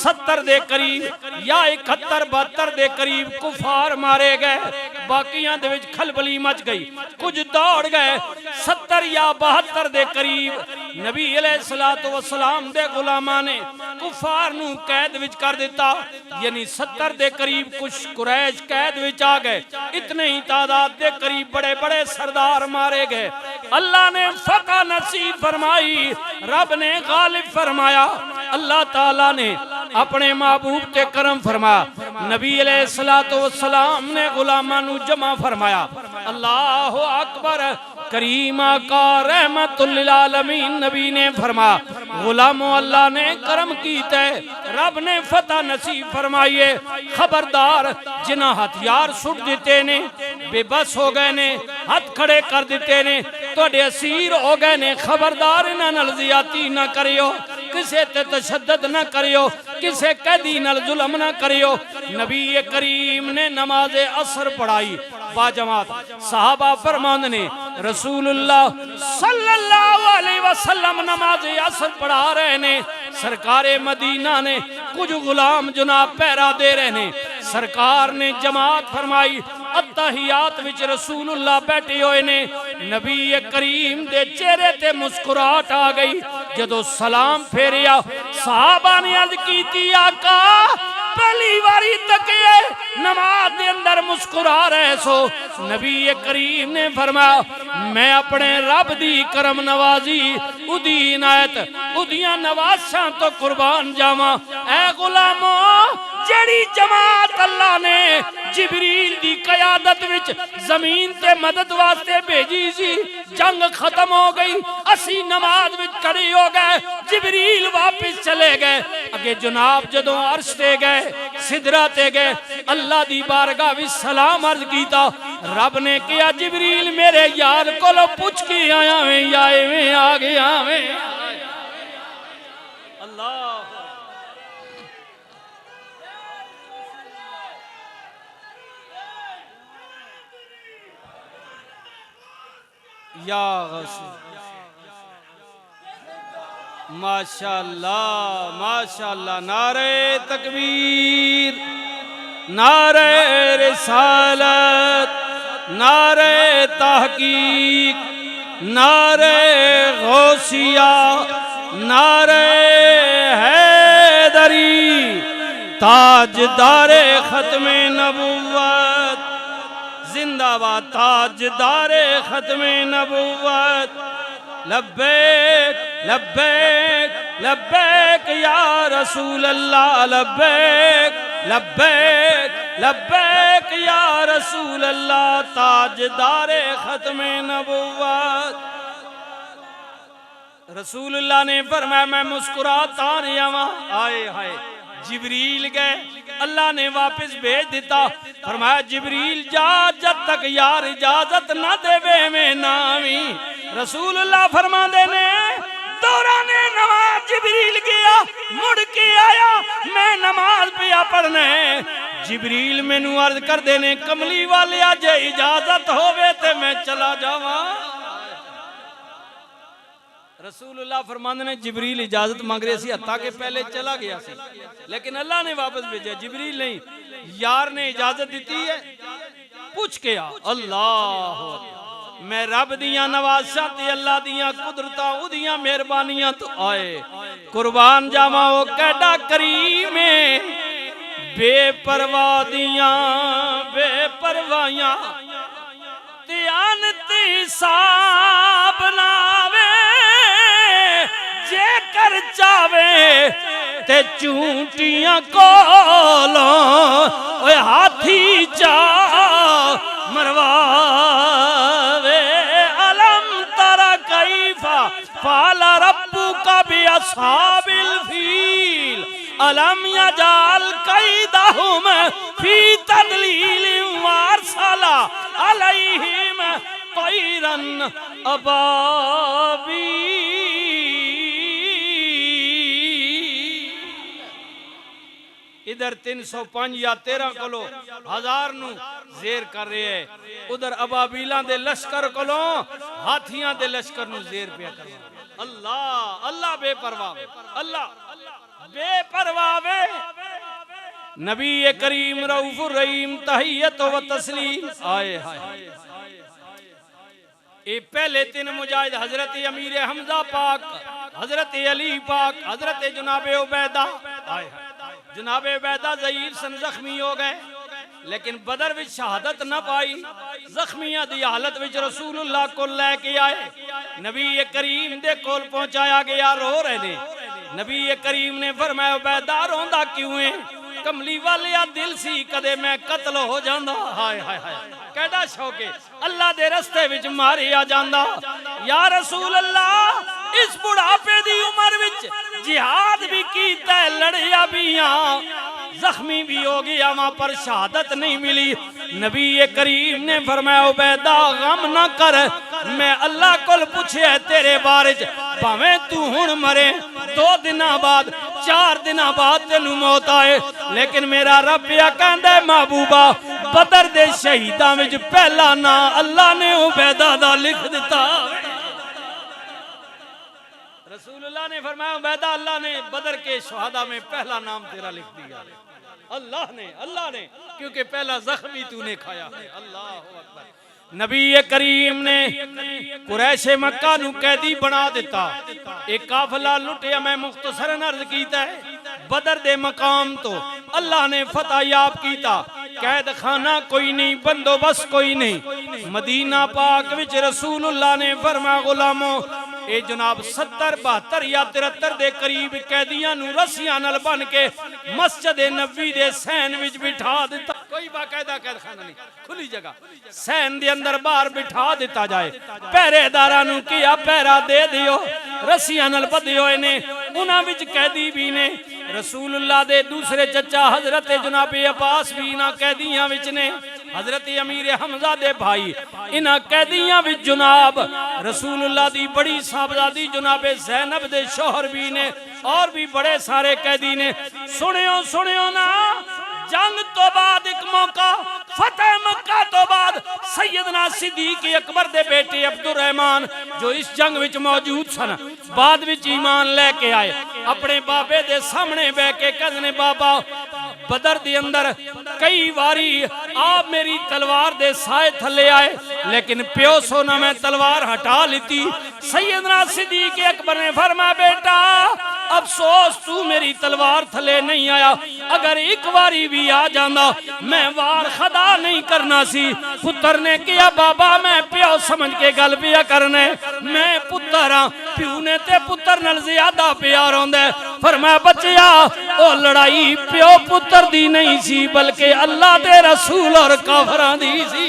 70 दे करीब या 71 72 दे करीब कुफार मारे गए, बाकियां दे विच खलबली मच गई, कुछ दौड़ गए। 70 या 72 दे करीब नबी अलैहिस्सलातु वस्सलाम दे गुलामां ने कुफार नू कैद विच कर दिता, यानी 70 दे करीब कुछ कुरैश कैद विच आ गए। इतने ही तादाद दे करीब बड़े बड़े सरदार मारे गए। अल्लाह ने फतह नसीब फरमाई, रब ने गालिब फरमाया। अल्लाह ताला ने अपने महबूब ते करम फरमाया। नबी अलैहिस्सलातु वस्सलाम ने गुलामां नू जमा फरमाया। अल्लाहु अकबर। करीम आका रहमतुल लिल आलमीन नबी ने फरमाया, गुलामों अल्लाह ने करम कीता है, रब ने फतह नसीब फरमाइए। खबरदार जिन्हां हथियार सुट दिते ने, बेबस हो गए ने, हाथ खड़े कर दिते ने, तुहाडे असीर हो गए ने, खबरदार इन्हां नाल ज़ियादती ना करियो, किसे ते तशद्दद ना करियो, किसे कैदी नाल जुल्म ना करियो। नबी करीम ने नमाज असर पढ़ाई बाजमात। सहाबा फरमांदे ने रसूलुल्लाह सल्लल्लाहु अलैहि वसल्लम नमाज असर पढ़ा रहे ने, सरकारे मदीना ने कुछ गुलाम जनाब पहरा दे रहे ने। सरकार ने जमात फरमाई, अत्तहियात विच रसूलुल्लाह बैठे हुए ने। नबी करीम दे चेहरे ते मुस्कुराहट आ गई। जदों सलाम फेरिया, सहाबा ने अर्ज कीती, आका पहली बारी तके नमाज दे अंदर मुस्कुरा रहे सो। नबी करीम ने फरमाया, मैं अपने रब दी करम नवाजी, उदी इनायत, उदियां नवासां तो कुर्बान जावां। ऐ गुलामों, जेड़ी जमात अल्लाह ने जिबरील दी कयादत विच जमीन ते मदद वास्ते भेजी सी, जंग खत्म हो गई, असी नमाज विच खड़े हो गए, जिबरील वापस चले गए। अगे जनाब जदों अर्श ते गए, सिदरा ते गए, अल्लाह दी बारगाह विच सलाम अर्ज कीता। रब ने कहा, जिबरील मेरे यार कोलों पुछ के आया वे या एवें आ गया वे। अल्लाह या माशाअल्लाह माशाअल्लाह। नारे तकबीर, नारे रिसालत, नारे तहकीक, नारे गौसिया, नारे हैदरी, ताजदारे खत्मे नबुव्वत जिंदाबाद, ताजदारे खत्मे नबुव्वत। लब्बैक लब्बैक लब्बैक या रसूल अल्लाह, लब्बैक लब्बैक लब्बैक या रसूल अल्लाह, ताजदारे खत्मे नबुव्वत। रसूलुल्लाह ने फरमाया, मैं मुस्कुराता रहा वहां। आए हाय, जिबरील गए, अल्लाह ने वापस भेज दिता। फरमाया, जिबरील जा, जब तक यार इजाजत ना देवे मैं नामी। रसूलुल्लाह फरमाते ने, दौराने नमाज जिबरील गया, मुड़ के आया, मैं नमाज पिया पढ़ने। जिबरील मैनू अर्ज कर देने, कमली वाले अज इजाजत होवे ते मैं चला जावा। रसूलुल्लाह फरमाते ने, जिबरील इजाजत मांग रहे सी, हत्ता के पहले चला गया सी, लेकिन अल्लाह ने वापस भेजा। जिबरील नहीं, यार ने इजाजत दी है, पूछ के आ। अल्लाह, मैं रब दियां नवासां ते अल्लाह दियां कुदरतां, उदियां मेहरबानियां तो आए कुर्बान जावां। ओ कैडा करीम है, बेपरवाह दियां बेपरवाहियां ते अनती साब नावे, जे कर चावे ते चूंटियां कोलों ओए हाथी चा मरवावे। अलम तरा कैफा फाला रब्बुका बिअस्हाबिल फील, अलम यजाल कैदहुम फी तदलील वारसला अलैहिम तैरन अबाबी। इधर 305 या 13 कोलो 1000 नू जेर कर रहे है, उधर अबाबीला दे लश्कर कोलो हाथियां दे लश्कर नू जेर पे करवा। अल्लाह अल्लाह बेपरवाह, अल्लाह बेपरवाह वे। नबी करीम रऊफुर रहीम तहियत व तस्लीम। आए हाय ये पहले 3 मुजाहिद हजरत अमीर हमजा पाक, हजरत अली पाक, हजरत जनाब उबैदा। आए जनाब उबैदा ज़ईफ सन जख्मी हो गए, लेकिन बदर विच शहादत न पाई। जख्मियां दी हालत विच रसूलुल्लाह को लेके आए, नबी करीम दे कोल पहुंचाया गया। रो रहे ने, नबी करीम ने फरमाया उबैदा रोंदा क्यों है? कमली वालिया दिल सी कदे मैं कत्ल हो जांदा। हाय हाय हाय कहदा शौके अल्लाह दे रस्ते विच मारिया जांदा। या रसूल अल्लाह इस बुढ़ापे दी उम्र विच जिहाद भी कीता, लड़िया भी हां, जख्मी भी हो गया वहां पर शहादत नहीं मिली। नबी करीम ने फरमाया उबैदा गम ना कर, मैं अल्लाह कोल पूछे तेरे बारे च, भावें तू हुण मरे 2 दिन बाद 4 दिन बाद तेनू मौत आए, लेकिन मेरा रब या कहंदा महबूबा बदर दे शहीदां विच पहला ना अल्लाह ने उबैदा दा लिख दिता। रसूलुल्लाह ने फरमाया उबैदा अल्लाह ने बदर के शहादा में पहला नाम तेरा लिख दिया। अल्लाह ने क्योंकि पहला जख्मी तूने खाया है। अल्लाह अकबर। नबी करीम ने कुरैश मक्का नू कैदी बना दिता। एक काफिला लुटिया, मैं मुख्तसरन अर्ज कीता है, बदर दे मकाम तो अल्लाह ने फतह याब कीता। कैद खाना कोई नहीं, बंदोबस्त कोई नहीं। मदीना पाक विच रसूलुल्लाह ने फरमाया गुलामों ए जनाब 70 72 या 73 दे करीब कैदियां नू रस्सियां नाल बन के मस्जिद नबी दे सहन विच बिठा दिता। कोई बाकायदा कैद खाना नहीं, खुली जगह सहन दे अंदर बाहर बिठा दिता जाए। पहरेदारां नू किया पहरा दे दियो, रस्सियां नाल बंधे होए ने, उन्हां विच कैदी भी ने। रसूलुल्लाह दे दूसरे चचा हजरत जनाब अब्बास भी इन्हां कैदियां विच ने, हजरत अमीर हमजा दे भाई इन्हां कैदियां विच जनाब रसूलुल्लाह दी बड़ी साहबजादी जनाब ज़ैनब दे शौहर भी ने, और भी बड़े सारे कैदी ने। सुनियो ना, जंग तो बाद एक मौका फतेह मक्का तो बाद सैयदना सिद्दीक अकबर दे बेटे अब्दुर रहमान जो इस जंग विच मौजूद सन, बाद विच ईमान लेके आए। अपने बाबे दे सामने बह के कहने बाबा बदर दे अंदर कई बारी आप मेरी तलवार दे साए थले आए, लेकिन प्यो सोना मैं तलवार हटा लीती। सैयदना सिद्दीक अकबर ने फरमाया बेटा अफसोस तू मेरी तलवार थले नहीं आया, अगर एक बारी भी आ जाना मैं वार खदा नहीं करना सी। पुत्र ने किया बाबा मैं प्यो समझ के गल पिया करने, मैं पुत्र हाँ, प्यो ने ते पुत्र नाल ज्यादा प्यार होंदा। फरमाया बच्चिया ओ लड़ाई प्यो पुत्र दी नहीं सी, बल्कि अल्लाह दे रसूल और काफरां दी सी।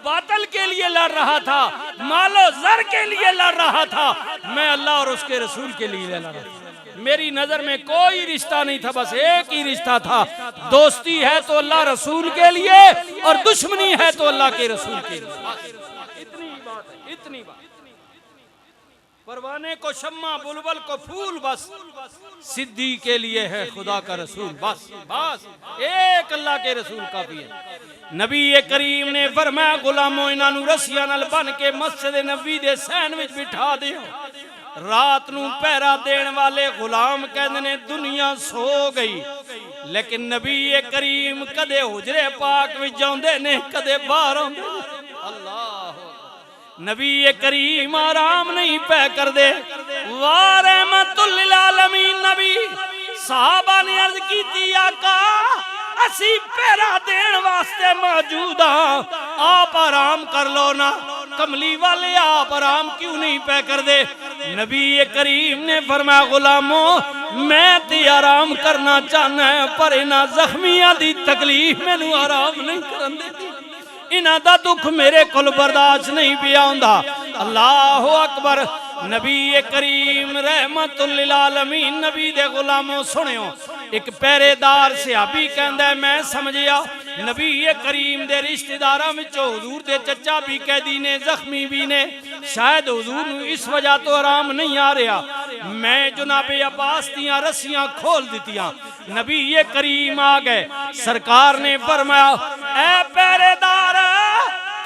बातल के लिए लड़ रहा था, मालो जर के लिए लड़ रहा था, मैं अल्लाह और उसके रसूल के लिए लड़ रहा था। मेरी नजर में कोई रिश्ता नहीं था, बस एक ही रिश्ता था, दोस्ती है तो अल्लाह रसूल के लिए और दुश्मनी है तो अल्लाह के रसूल के लिए। इतनी बात है, इतनी बात। परवाने को शम्मा बुलबुल को फूल, बस सिद्दी के लिए है खुदा का रसूल, बस बस एक अल्लाह के रसूल काफी है। नबी करीम ने फरमाया गुलामों इन्हां नू रस्सियां नाल बन के मस्जिद नबी दे सहन विच बिठा दियो। रात नू पहरा देण वाले गुलाम कहंदे ने दुनिया सो गई, लेकिन नबी करीम कदे हुजरे पाक विच जांदे ने, कदे बाहर आउंदे। अल्लाह नबी करीम आराम नहीं पै कर दे। वाह रहमतुल लिल आलमीन नबी साहबा ने अर्ज कीती आका असी पहरा देण वास्ते मौजूद हां, आप आराम कर लो ना। कमली वाले आप आराम क्यों नहीं पै कर दे? नबी करीम ने फरमाया गुलामों मैं ते आराम करना चाहना है, पर इन्हां जख्मियां दी तकलीफ मैनू आराम नहीं करन देती, इन्हां दा दुख मेरे कोल बर्दाश्त नहीं पिया हुंदा। अल्लाह अकबर। नबी करीम रहमतुल लिल आलमीन नबी दे गुलामों सुनियो, एक पहरेदार सहाबी कहंदा मैं समझिया नबी करीम दे रिश्तेदारां विचों हुजूर दे चचा भी कैदी ने, जख्मी भी ने, शायद हुजूर नूं इस वजह तो आराम नहीं आ रहा, मैं जनाब अब्बास दियां रस्सियां खोल दित्तियां। नबी करीम आ गए, सरकार ने फरमाया ऐ पहरेदार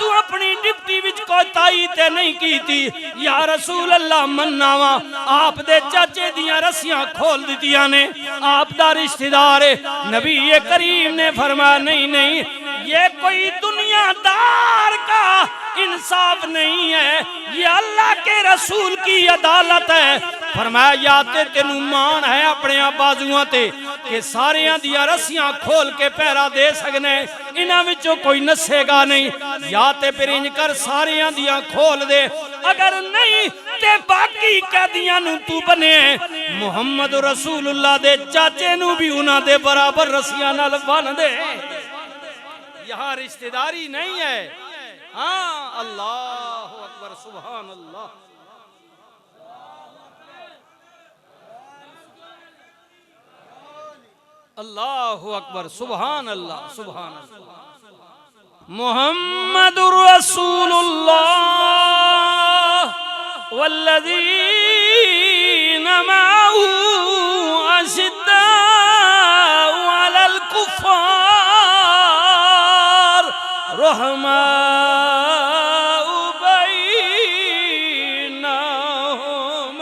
तू अपनी डिप्टी विच कोताही ते नहीं कीती। या रसूल अल्लाह मन्नावा आप दे चाचे दियां रस्सियां खोल दितियां ने, आप दा रिश्तेदार है। नबी करीम ने फरमाया नहीं नहीं, ये कोई दुनियादार का इंसाफ नहीं है, ये अल्लाह के रसूल की अदालत है। फरमाया या ते तेनू मान है अपने बाजुआं ते कि सारियां दियां रस्सियां खोल के पहरा दे सकने, इन्हां विचों कोई नसेगा नहीं, या ते फिर इंज कर सारियां दियां खोल दे, अगर नहीं ते बाकी कैदियां नू तू बने मुहम्मद रसूलुल्लाह दे चाचे नू भी उन्हां दे बराबर रस्सियां नाल बन दे। यहाँ रिश्तेदारी नहीं है। हाँ, अल्लाह अकबर, सुभान अल्लाह। अल्लाहु अकबर, सुभान अल्लाह, सुभान अल्लाह। मुहम्मदुर रसूलुल्लाह वल्लज़ीना मअहू अशिद्दाउ अलल कुफ़्फ़ार रहमाउ बैनहुम।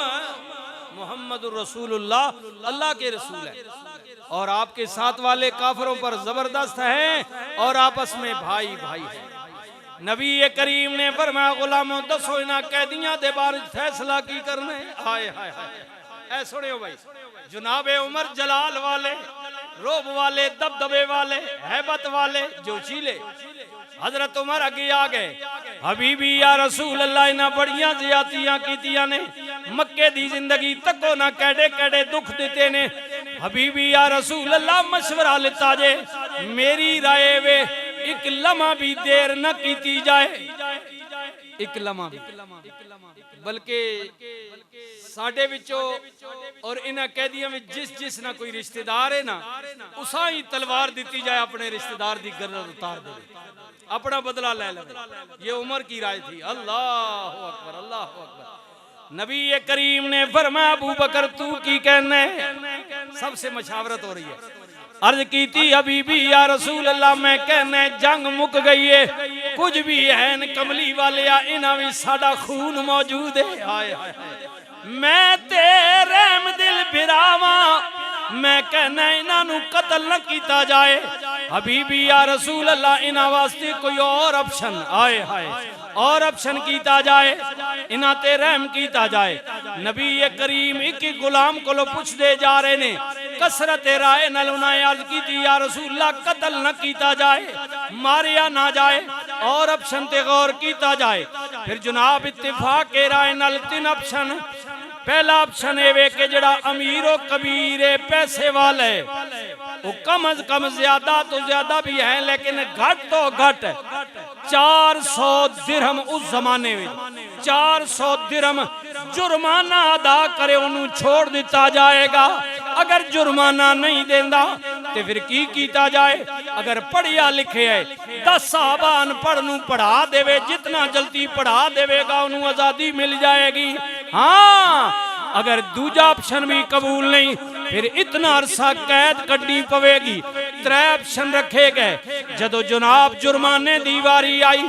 मुहम्मदुर रसूलुल्लाह अल्लाह के रसूल है और आपके साथ वाले काफिरों पर जबरदस्त हैं और आपस में भाई भाई हैं। नबी करीम ने फरमाया गुलामों दसो इन्हां कैदियां दे बारे फैसला की करने। हाय हाय हाय, ऐ सुनियो भाई, जनाबे उमर जलाल वाले, रोब वाले, दबदबे वाले, हैबत वाले, जोशीले हजरत उमर अगे आ गए। हबीबी या रसूल अल्लाह इन्हां बड़ियां ज़ियादतियां कीतियां ने, मक्के दी जिंदगी तको ना कैडे कैडे दुख दिते ने। हबीबी या रसूल अल्लाह मशवरा लिता जे, मेरी राय वे एक लम्हा भी देर न कीती जाए, एक लम्हा भी, बल्कि साडे विचों और इन्हां कैदियां में जिस ना कोई रिश्तेदार है ना, उसा ही तलवार दी जाए, अपने रिश्तेदार दी गर्दन उतार दे, अपना बदला ले ले। ये उमर की राय थी। अल्लाह अकबर, अल्लाह अकबर। नबी करीम ने फरमाया अबू बकर तू की कहने, सबसे मशावरत हो रही है। अर्ज की थी हबीबी या रसूल अल्लाह मैं कहने जंग मुक गई है, कुछ भी है न कमली वाले इन्हां भी साडा खून मौजूद है। हाय हाय, मैं तेरे दिल बिरावा, मैं कहना इन्हां नू कतल न किया जाए। हबीबी या रसूल अल्लाह इन्हां वास्ते कोई और ऑप्शन, आए हाय, और ऑप्शन किया जाए, इन्हां ते रहम किया जाए। नबी करीम एक गुलाम को पूछते जा रहे ने, कसरत राय नाल उन्हें अर्ज की या रसूलल्लाह कतल न किया जाए, मारिया ना जाए, और ऑप्शन ते गौर किया जाए। फिर जनाब इत्तेफाक राय नाल तीन ऑप्शन। पहला ऑप्शन है कि जड़ा अमीरो कबीर है, पैसे वाला है, वो कम अज कम ज्यादा तो ज्यादा भी है लेकिन घट तो घट 400 दिरहम, उस जमाने में 400 दिरहम जुर्माना अदा करे उन्हें छोड़ दिता जाएगा। अगर जुर्माना नहीं देंदा तो फिर की किया जाए। अगर पढ़िया लिखे है 10 साहबा अनपढ़ नूं पढ़ा देवे, जितना जल्दी पढ़ा देवेगा उन्हें आजादी मिल जाएगी। हाँ, अगर दूजा ऑप्शन भी कबूल नहीं फिर इतना अरसा कैद कड्डी पवेगी। 3 ऑप्शन रखे गए। जदों जनाब जुर्माने दी वारी आई,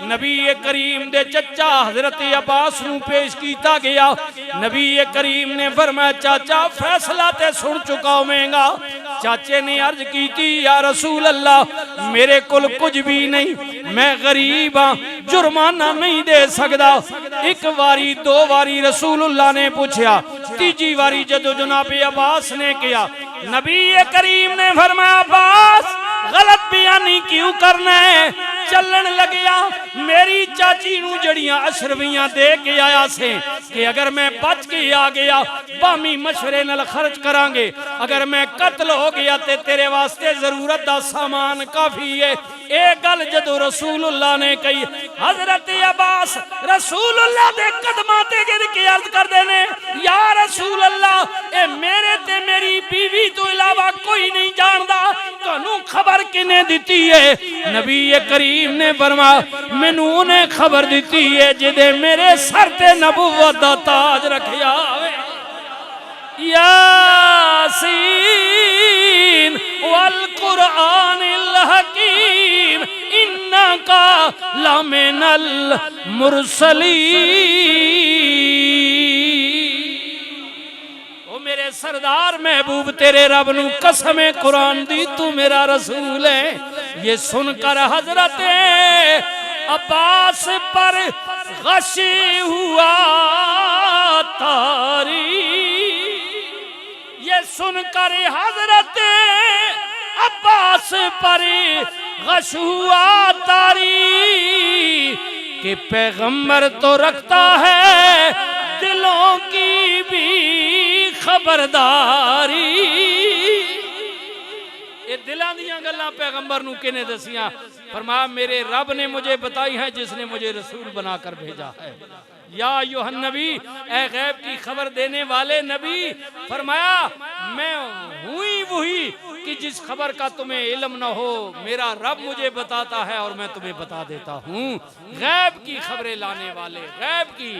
नबी करीम दे चचा हजरत अब्बास नूं पेश किया गया। नबी करीम ने फरमाया चाचा फैसला ते सुन चुका होवेगा। चाचे ने अर्ज की या रसूल अल्लाह मेरे कोल कुछ भी नहीं, मैं गरीब हाँ, जुर्माना नहीं दे सकता। एक बारी 2 बारी रसूलुल्लाह ने पूछा, तीजी बारी जदों जनाब अब्बास ने किया, नबी करीम ने फरमाया अब्बास गलत बयानी क्यों करना है। चलन लग गया, मेरी चाची नू जड़ियां अशरवियां दे के आया से कि अगर मैं बच के आ गया बामी मशवरे नाल खर्च करांगे, अगर मैं कत्ल हो गया ते तेरे वास्ते जरूरत दा सामान काफी है। एक गल जदों रसूलुल्लाह ने कही, हजरत अब्बास रसूलुल्लाह दे कदमां ते गिर के अर्ज करदे ने, या रसूल अल्लाह ए मेरे ते मेरी बीवी तो इलावा कोई नहीं जानदा, तुहानू खबर किने दिती है। नबी करीम ने फरमाया मैनू उन्हें खबर दिती है जिदे मेरे सर ते नबुव्वत दा ताज रखिया होवे। यासीन वल कुरानिल हकीम इन्नका लमिन मिनल मुरसली। ओ मेरे सरदार महबूब तेरे रब नू कसम कुरान दी तू मेरा रसूल है। ये सुनकर हजरत अब्बास पर गशी हुआ तारी। ये सुनकर हजरत अब्बास पर गश हुआ तारी कि पैगंबर तो रखता है दिलों की भी खबरदारी। ये दिलों दी गल्लां पैगंबर नू किने दसियां? फरमाया मेरे रब ने मुझे बताई है जिसने मुझे रसूल बनाकर भेजा है। या अय्युहन नबी, ए गैब की खबर देने वाले नबी, फरमाया मैं हुई वही कि जिस खबर का तुम्हें इल्म न हो मेरा रब मुझे बताता है और मैं तुम्हें बता देता हूँ। गैब की खबरें लाने वाले, गैब की